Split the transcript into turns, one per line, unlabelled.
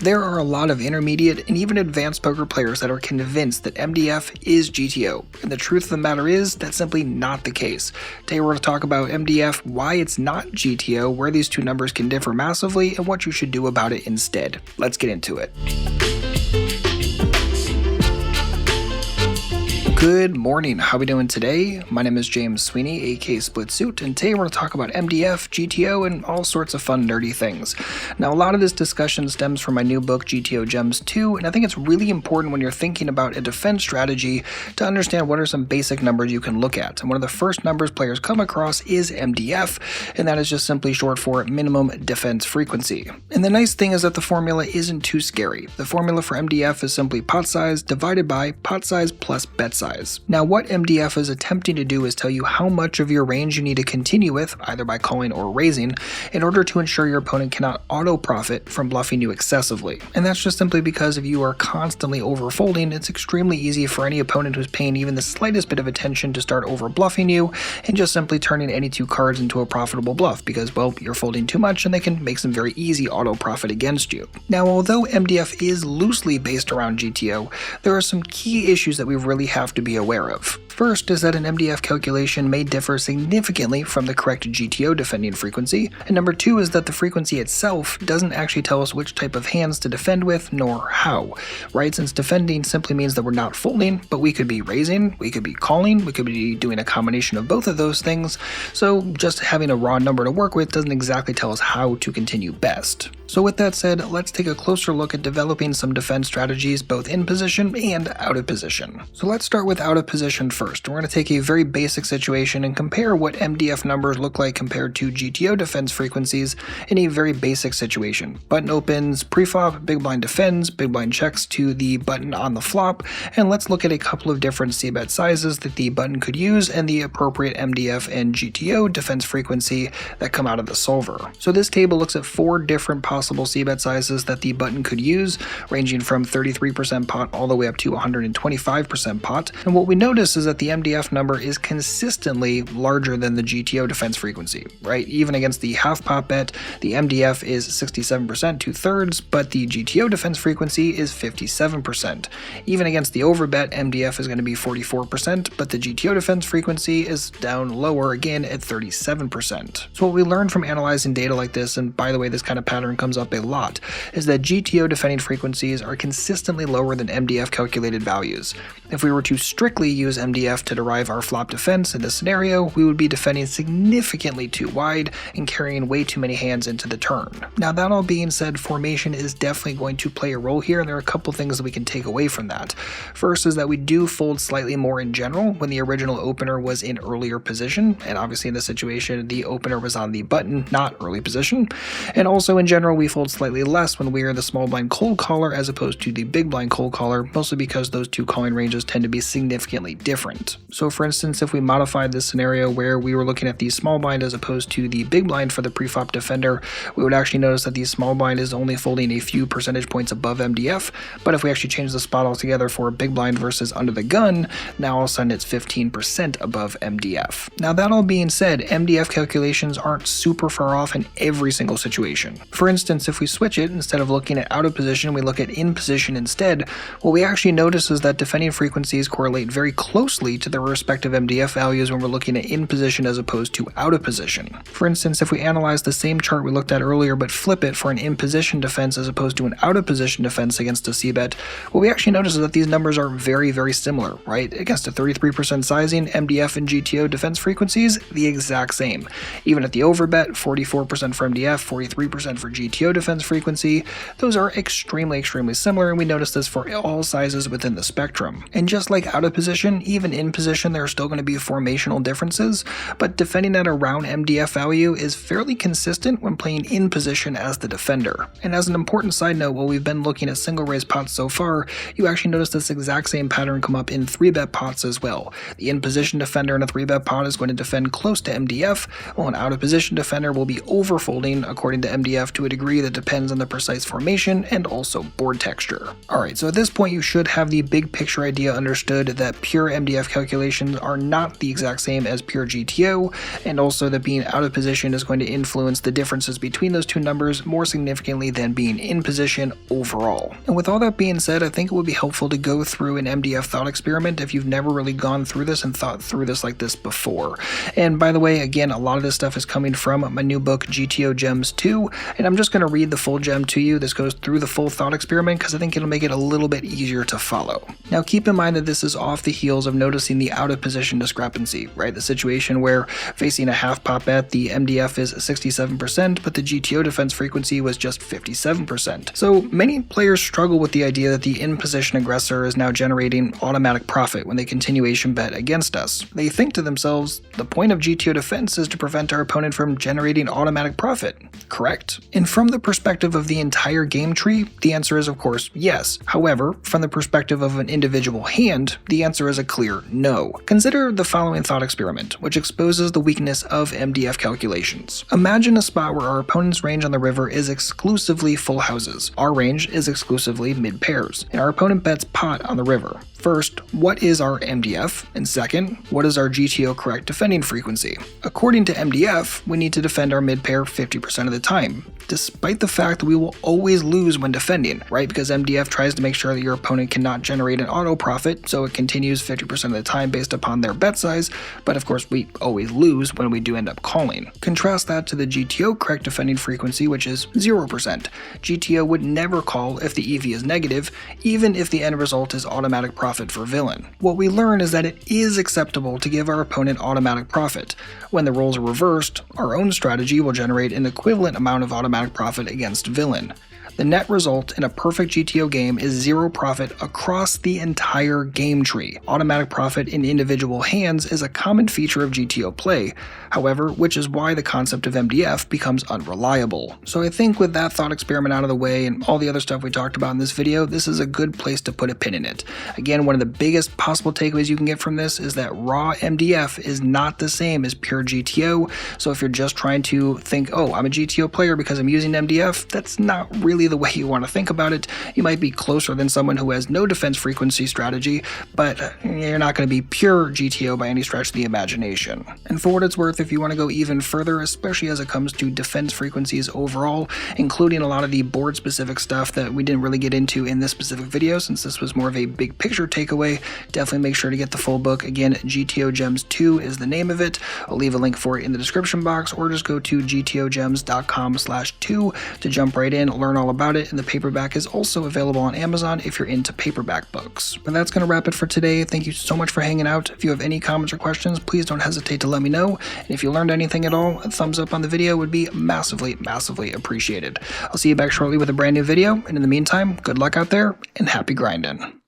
There are a lot of intermediate and even advanced poker players that are convinced that MDF is GTO, and the truth of the matter is that's simply not the case. Today we're going to talk about MDF, why it's not GTO, where these two numbers can differ massively, and what you should do about it instead. Let's get into it. Good morning, how are we doing today? My name is James Sweeney, aka SplitSuit, and today we're going to talk about MDF, GTO, and all sorts of fun nerdy things. Now a lot of this discussion stems from my new book GTO Gems 2, and I think it's really important when you're thinking about a defense strategy to understand what are some basic numbers you can look at. And one of the first numbers players come across is MDF, and that is just simply short for minimum defense frequency. And the nice thing is that the formula isn't too scary. The formula for MDF is simply pot size divided by pot size plus bet size. Now what MDF is attempting to do is tell you how much of your range you need to continue with, either by calling or raising, in order to ensure your opponent cannot auto-profit from bluffing you excessively. And that's just simply because if you are constantly overfolding, it's extremely easy for any opponent who's paying even the slightest bit of attention to start over-bluffing you and just simply turning any two cards into a profitable bluff because, well, you're folding too much and they can make some very easy auto-profit against you. Now, although MDF is loosely based around GTO, there are some key issues that we really have to be aware of. First is that an MDF calculation may differ significantly from the correct GTO defending frequency, and number two is that the frequency itself doesn't actually tell us which type of hands to defend with nor how, right? Since defending simply means that we're not folding, but we could be raising, we could be calling, we could be doing a combination of both of those things, so just having a raw number to work with doesn't exactly tell us how to continue best. So with that said, let's take a closer look at developing some defense strategies both in position and out of position. So let's start with out of position first. We're going to take a very basic situation and compare what MDF numbers look like compared to GTO defense frequencies in a very basic situation. Button opens pre-flop, big blind defends, big blind checks to the button on the flop, and let's look at a couple of different c-bet sizes that the button could use and the appropriate MDF and GTO defense frequency that come out of the solver. So this table looks at four different possible c-bet sizes that the button could use, ranging from 33% pot all the way up to 125% pot, and what we notice is that the MDF number is consistently larger than the GTO defense frequency, right? Even against the half pot bet, the MDF is 67%, 2/3, but the GTO defense frequency is 57%. Even against the overbet, MDF is going to be 44%, but the GTO defense frequency is down lower again at 37%. So what we learned from analyzing data like this, and by the way, this kind of pattern comes up a lot, is that GTO defending frequencies are consistently lower than MDF calculated values. If we were to strictly use MDF to derive our flop defense in this scenario, we would be defending significantly too wide and carrying way too many hands into the turn. Now that all being said, formation is definitely going to play a role here, and there are a couple things that we can take away from that. First is that we do fold slightly more in general when the original opener was in earlier position, and obviously in this situation the opener was on the button, not early position. And also in general we fold slightly less when we are the small blind cold caller as opposed to the big blind cold caller, mostly because those two calling ranges tend to be significantly different. So for instance, if we modified this scenario where we were looking at the small blind as opposed to the big blind for the preflop defender, we would actually notice that the small blind is only folding a few percentage points above MDF, but if we actually change the spot altogether for big blind versus under the gun, now all of a sudden it's 15% above MDF. Now that all being said, MDF calculations aren't super far off in every single situation. For instance, if we switch it, instead of looking at out of position, we look at in position instead, what we actually notice is that defending frequencies correlate very closely to their respective MDF values when we're looking at in position as opposed to out of position. For instance, if we analyze the same chart we looked at earlier but flip it for an in position defense as opposed to an out of position defense against a c-bet, what we actually notice is that these numbers are very, very similar, right? Against a 33% sizing, MDF and GTO defense frequencies, the exact same. Even at the overbet, 44% for MDF, 43% for GTO defense frequency, those are extremely, extremely similar, and we notice this for all sizes within the spectrum. And just like out of position, even in position there are still going to be formational differences, but defending at around MDF value is fairly consistent when playing in position as the defender. And as an important side note, while we've been looking at single raise pots so far, you actually notice this exact same pattern come up in 3-bet pots as well. The in position defender in a 3-bet pot is going to defend close to MDF, while an out of position defender will be overfolding according to MDF to a degree that depends on the precise formation and also board texture. Alright, so at this point you should have the big picture idea understood that pure MDF MDF calculations are not the exact same as pure GTO, and also that being out of position is going to influence the differences between those two numbers more significantly than being in position overall. And with all that being said, I think it would be helpful to go through an MDF thought experiment if you've never really gone through this and thought through this like this before. And by the way, again, a lot of this stuff is coming from my new book GTO Gems 2, and I'm just going to read the full gem to you. This goes through the full thought experiment because I think it'll make it a little bit easier to follow. Now keep in mind that this is off the heels of noticing the out of position discrepancy, right? The situation where facing a half pop bet, the MDF is 67%, but the GTO defense frequency was just 57%. So many players struggle with the idea that the in position aggressor is now generating automatic profit when they continuation bet against us. They think to themselves, the point of GTO defense is to prevent our opponent from generating automatic profit, correct? And from the perspective of the entire game tree, the answer is of course yes. However, from the perspective of an individual hand, the answer is a clear no. Consider the following thought experiment, which exposes the weakness of MDF calculations. Imagine a spot where our opponent's range on the river is exclusively full houses. Our range is exclusively mid pairs, and our opponent bets pot on the river. First, what is our MDF? And second, what is our GTO correct defending frequency? According to MDF, we need to defend our mid pair 50% of the time, despite the fact that we will always lose when defending, right? Because MDF tries to make sure that your opponent cannot generate an auto profit, so it continues 50% of the time based upon their bet size, but of course we always lose when we do end up calling. Contrast that to the GTO correct defending frequency, which is 0%. GTO would never call if the EV is negative, even if the end result is automatic profit for villain. What we learn is that it is acceptable to give our opponent automatic profit. When the roles are reversed, our own strategy will generate an equivalent amount of automatic profit against villain. The net result in a perfect GTO game is 0 profit across the entire game tree. Automatic profit in individual hands is a common feature of GTO play, however, which is why the concept of MDF becomes unreliable. So I think with that thought experiment out of the way and all the other stuff we talked about in this video, this is a good place to put a pin in it. Again, one of the biggest possible takeaways you can get from this is that raw MDF is not the same as pure GTO, so if you're just trying to think, oh, I'm a GTO player because I'm using MDF, that's not really the way you want to think about it. You might be closer than someone who has no defense frequency strategy, but you're not going to be pure GTO by any stretch of the imagination. And for what it's worth, if you want to go even further, especially as it comes to defense frequencies overall, including a lot of the board specific stuff that we didn't really get into in this specific video since this was more of a big picture takeaway, definitely make sure to get the full book. Again, GTO Gems 2 is the name of it. I'll leave a link for it in the description box, or just go to gtogems.com/2 to jump right in, learn all about it, and the paperback is also available on Amazon if you're into paperback books. But that's going to wrap it for today. Thank you so much for hanging out. If you have any comments or questions, please don't hesitate to let me know. And if you learned anything at all, a thumbs up on the video would be massively, massively appreciated. I'll see you back shortly with a brand new video, and in the meantime, good luck out there and happy grinding.